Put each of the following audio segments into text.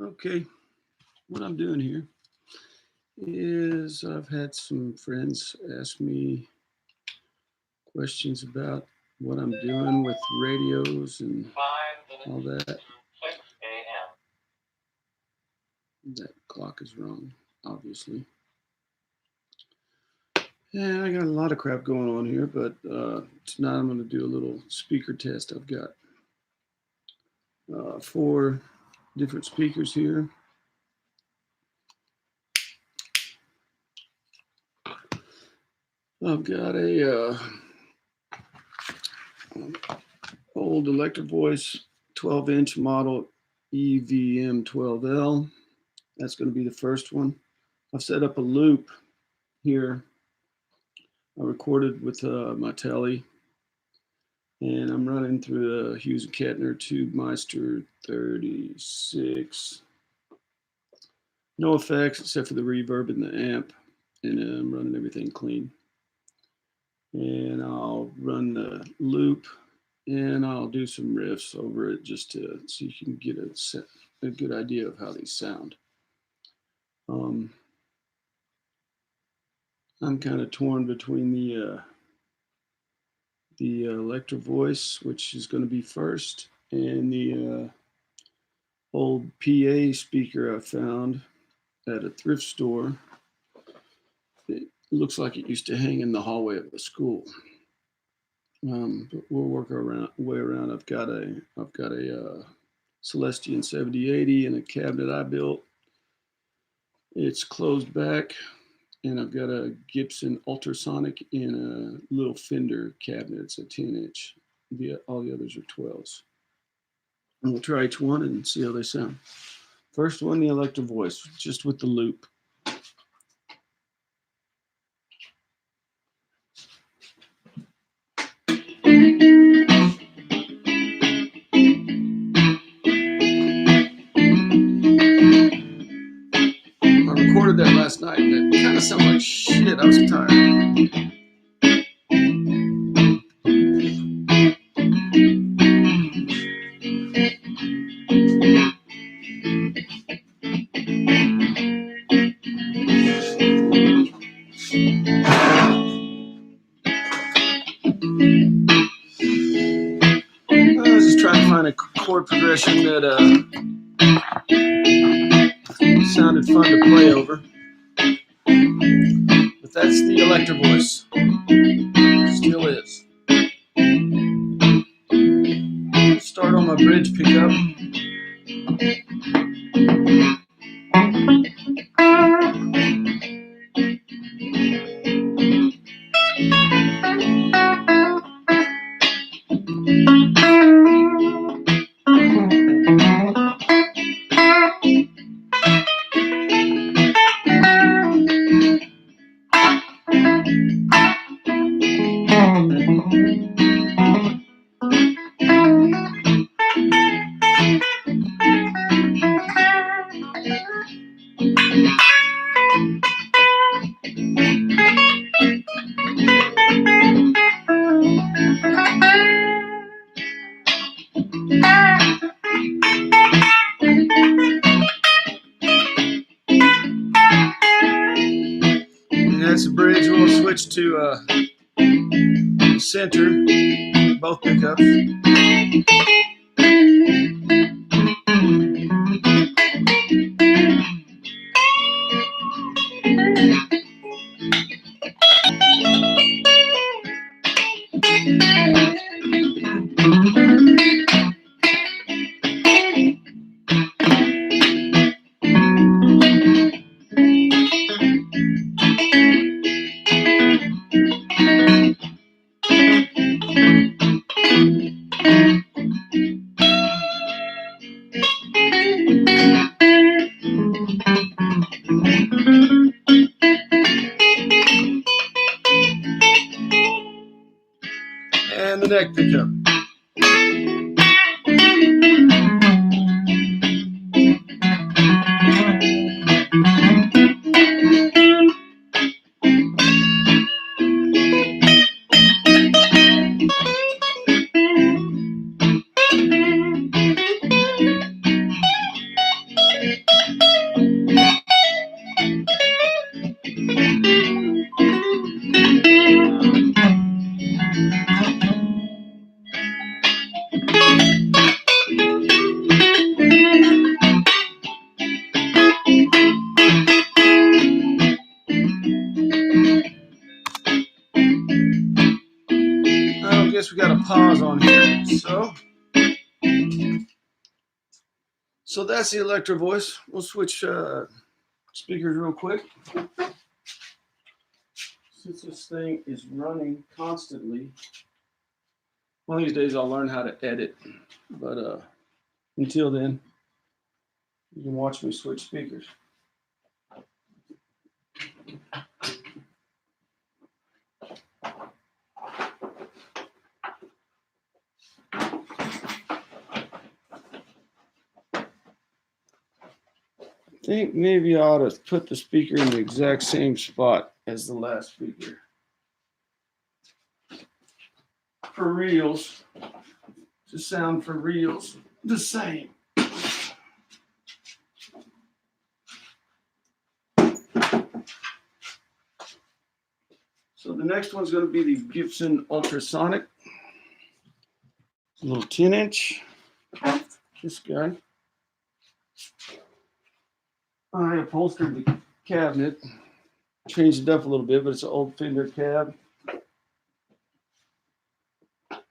Okay, what I'm doing here is I've had some friends ask me questions about what I'm doing with radios and all that. That clock is wrong, obviously. Yeah, I got a lot of crap going on here, but tonight I'm going to do a little speaker test. I've got 4 different speakers here. I've got a old Electrovoice 12-inch model EVM12L. That's going to be the first one. I've set up a loop here. I recorded with my telly, and I'm running through the Hughes and Kettner Tubemeister 36. No effects except for the reverb in the amp, and I'm running everything clean. And I'll run the loop, and I'll do some riffs over it just to so you can get a good idea of how these sound. I'm kind of torn between the Electrovoice, which is going to be first, and the old PA speaker I found at a thrift store. It looks like it used to hang in the hallway of the school. But we'll work our way around. I've got a Celestion 7080 in a cabinet I built. It's closed back, and I've got a Gibson Ultrasonic in a little Fender cabinet. It's a 10-inch. All the others are 12s. And we'll try each one and see how they sound. First one, the Electrovoice, just with the loop. I recorded that last night, and it kind of sounded like shit. I was tired. I was just trying to find a chord progression that sounded fun to play over. But that's the Electrovoice. Still is. Start on my bridge pickup. That's the bridge. We'll switch to center, both pickups. pause on here. So that's the Electrovoice. We'll switch speakers real quick. Since this thing is running constantly, one of these days I'll learn how to edit. But until then, you can watch me switch speakers. I think maybe I ought to put the speaker in the exact same spot as the last speaker. For reals, to sound for reals the same. So the next one's going to be the Gibson Ultrasonic. It's a little 10-inch. This guy. I upholstered the cabinet, changed it up a little bit, but it's an old Fender cab. I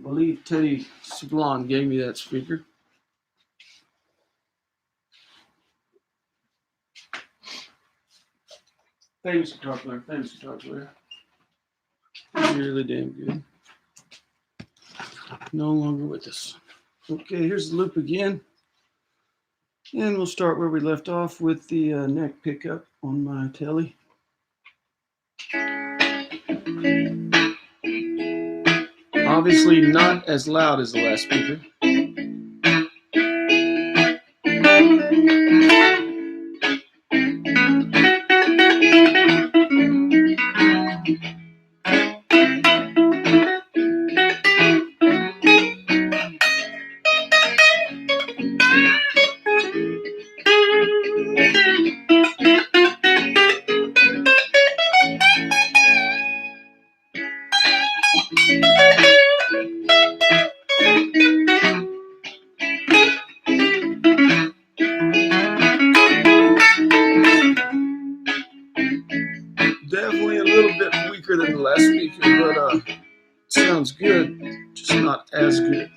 believe Teddy Sablon gave me that speaker. Famous guitar player. Really damn good. No longer with us. Okay, here's the loop again. And we'll start where we left off with the neck pickup on my telly. Obviously not as loud as the last speaker. Definitely a little bit weaker than the last speaker, but sounds good, just not as good.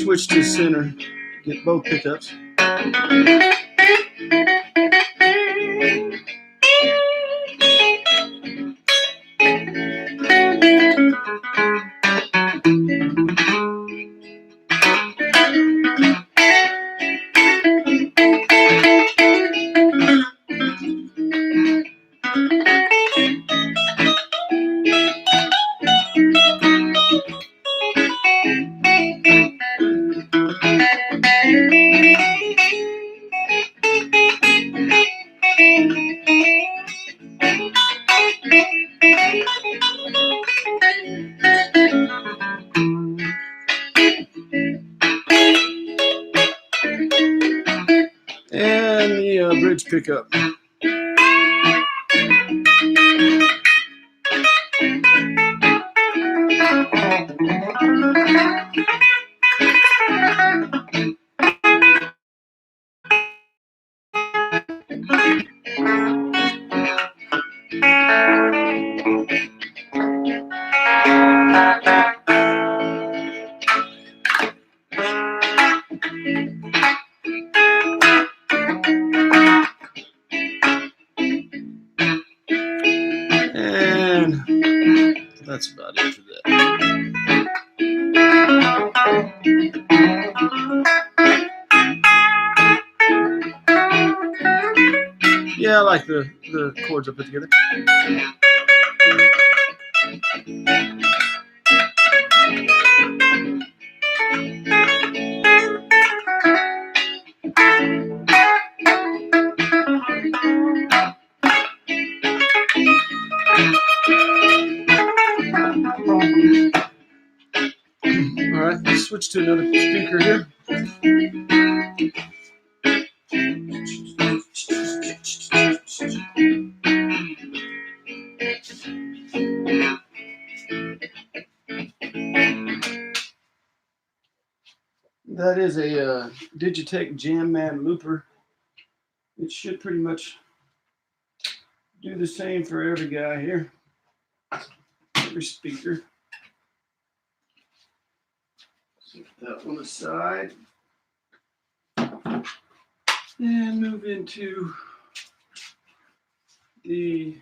Switch to center, get both pickups. And the bridge pickup. And that's about it for that. Yeah, I like the chords I put together. All right, let's switch to another speaker here. That is a Digitech Jamman looper. It should pretty much do the same for every guy here. every speaker. Set that one aside and move into the,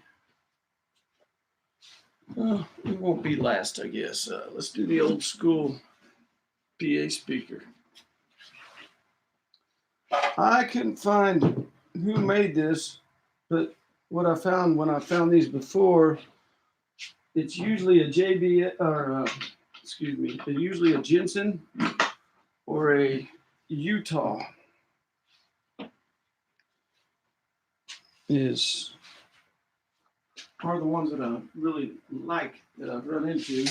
oh, it won't be last, I guess. Let's do the old school PA speaker. I couldn't find who made this, but what I found when I found these before, it's usually a JB or excuse me, usually a Jensen or a Utah are the ones that I really like, that I've run into,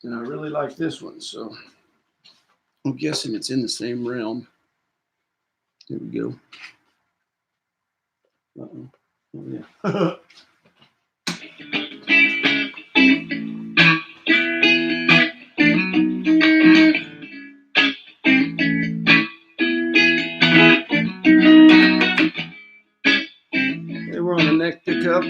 and I really like this one, so I'm guessing it's in the same realm. Here we go. Uh-oh. Oh, yeah. They were on a neck pickup.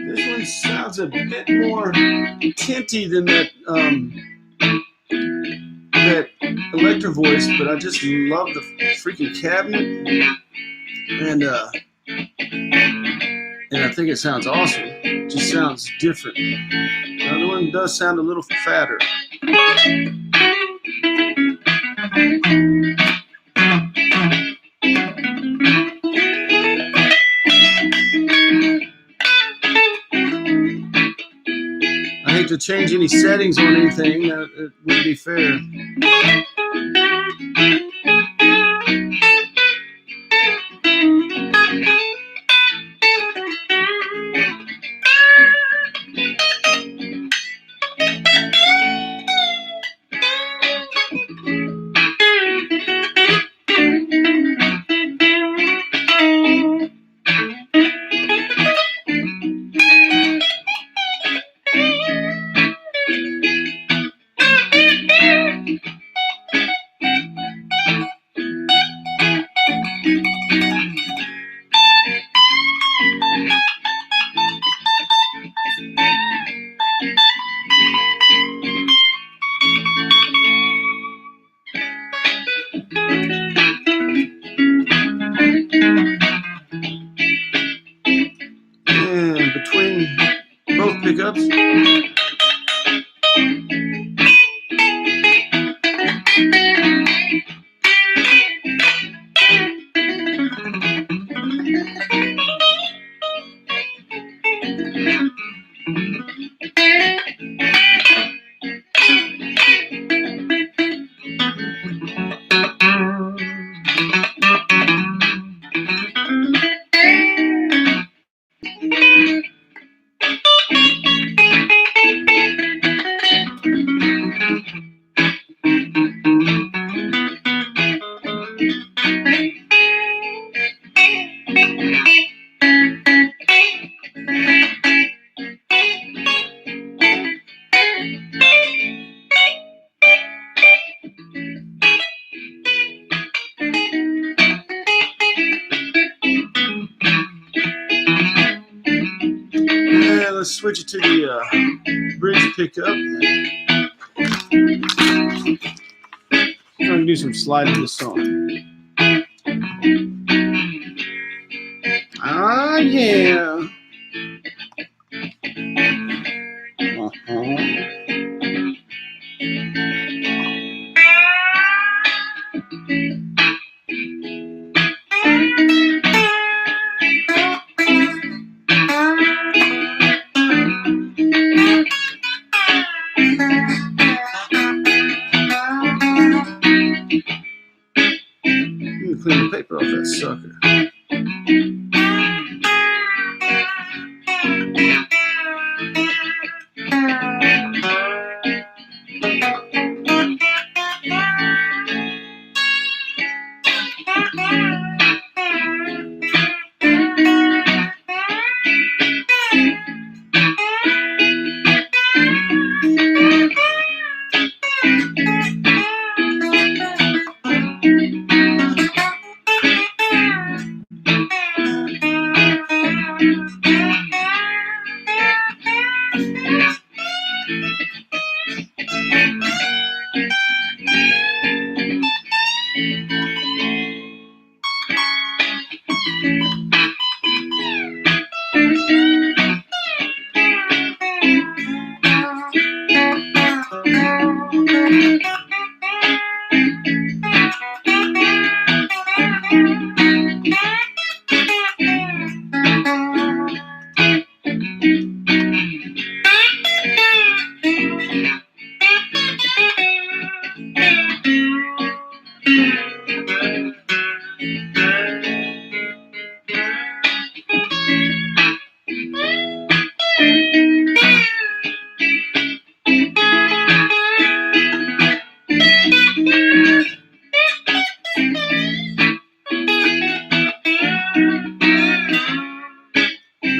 This one sounds a bit more tinty than that that Electrovoice, but I just love the freaking cabinet, and I think it sounds awesome. It just sounds different. The other one does sound a little fatter. I hate to change any settings on anything. It wouldn't be fair. And between both pickups, and let's switch it to the bridge pickup. I'm going to do some sliding this song. Ah, yeah. Let me clean the paper off that sucker.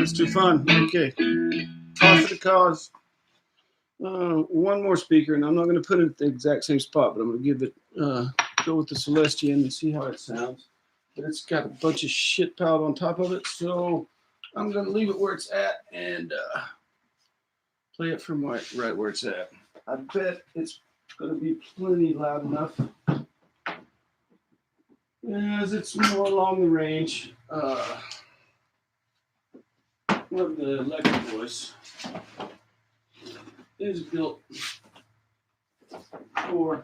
That's too fun. Okay. Off for the cause. One more speaker, and I'm not going to put it at the exact same spot, but I'm going to give it, go with the Celestion and see how it sounds. But it's got a bunch of shit piled on top of it, so I'm going to leave it where it's at and play it from right where it's at. I bet it's going to be plenty loud enough, as it's more along the range of the Electrovoice. Is built for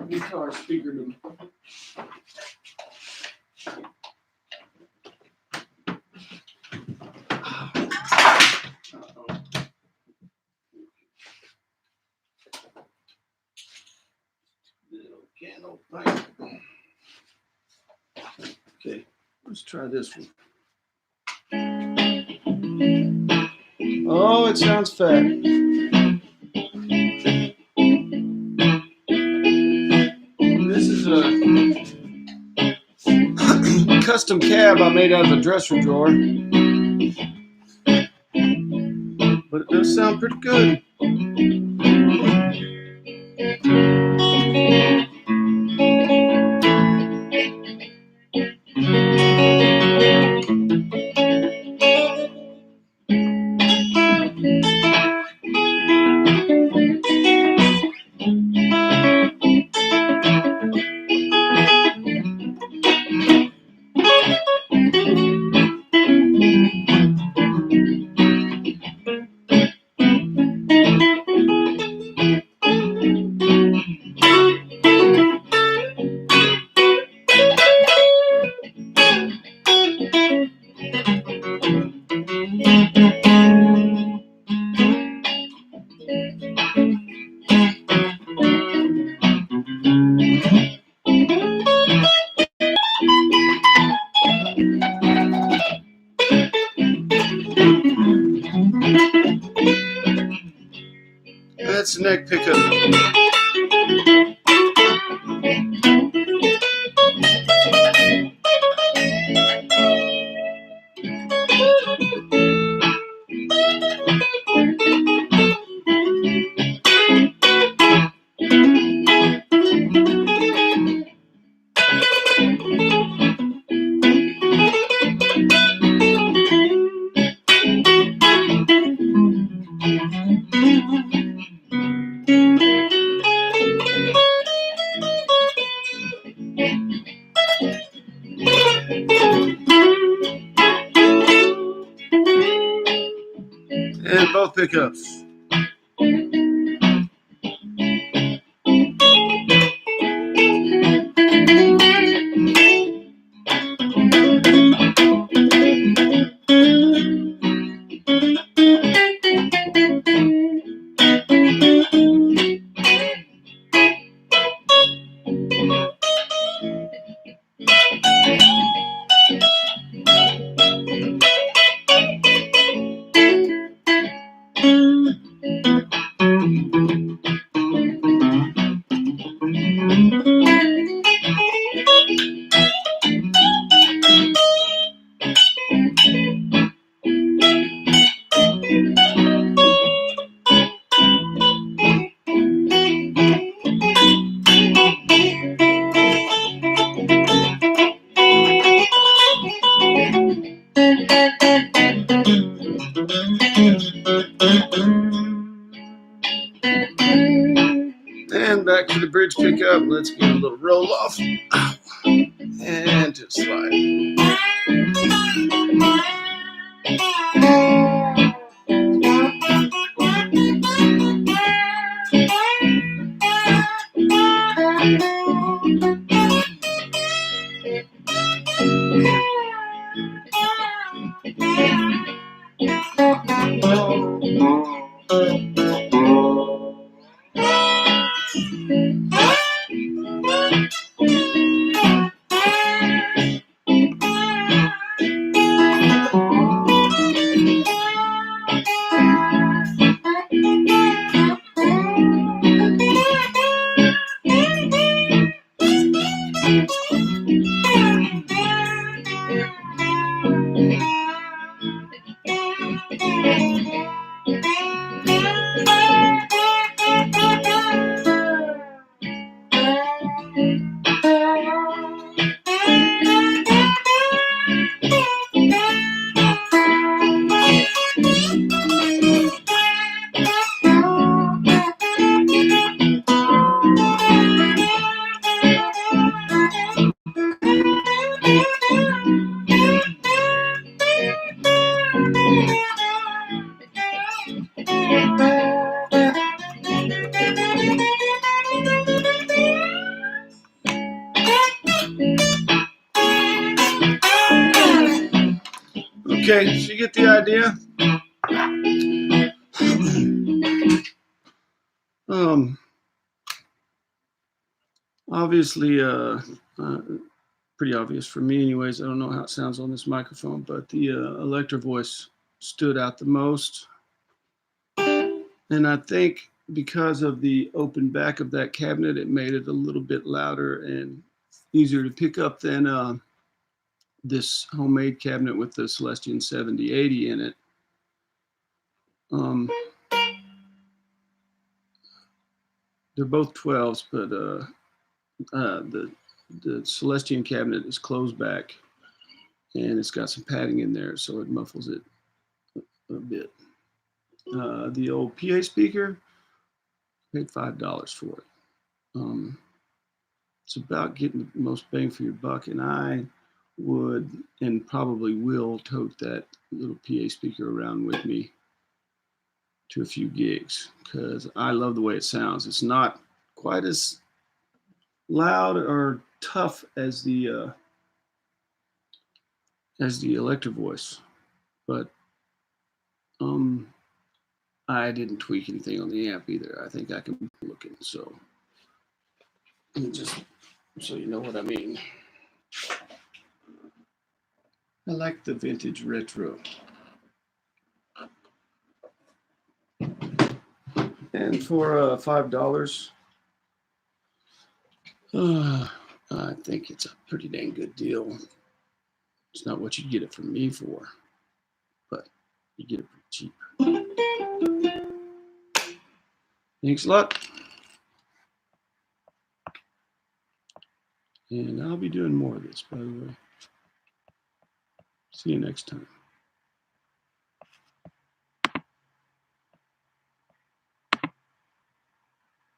guitar speakerdom. Little candle pipe. Okay, let's try this one. Oh, it sounds fat. This is a custom cab I made out of a dresser drawer, but it does sound pretty good. That's the neck pickup. And both pickups. And back to the bridge pickup. Let's get a little roll off. And just slide. Okay, so you get the idea. Obviously, pretty obvious for me anyways. I don't know how it sounds on this microphone, but the Electrovoice stood out the most. And I think because of the open back of that cabinet, it made it a little bit louder and easier to pick up than this homemade cabinet with the Celestion 7080 in it. They're both 12s, but the Celestion cabinet is closed back, and it's got some padding in there, so it muffles it a bit. The old PA speaker, paid $5 for it. It's about getting the most bang for your buck, and I would and probably will tote that little PA speaker around with me to a few gigs because I love the way it sounds. It's not quite as loud or tough as the Electrovoice, but I didn't tweak anything on the amp either. I think I can be looking, so just so you know what I mean. I like the vintage retro. And for $5, I think it's a pretty dang good deal. It's not what you get it from me for, but you get it pretty cheap. Thanks a lot. And I'll be doing more of this, by the way. See you next time.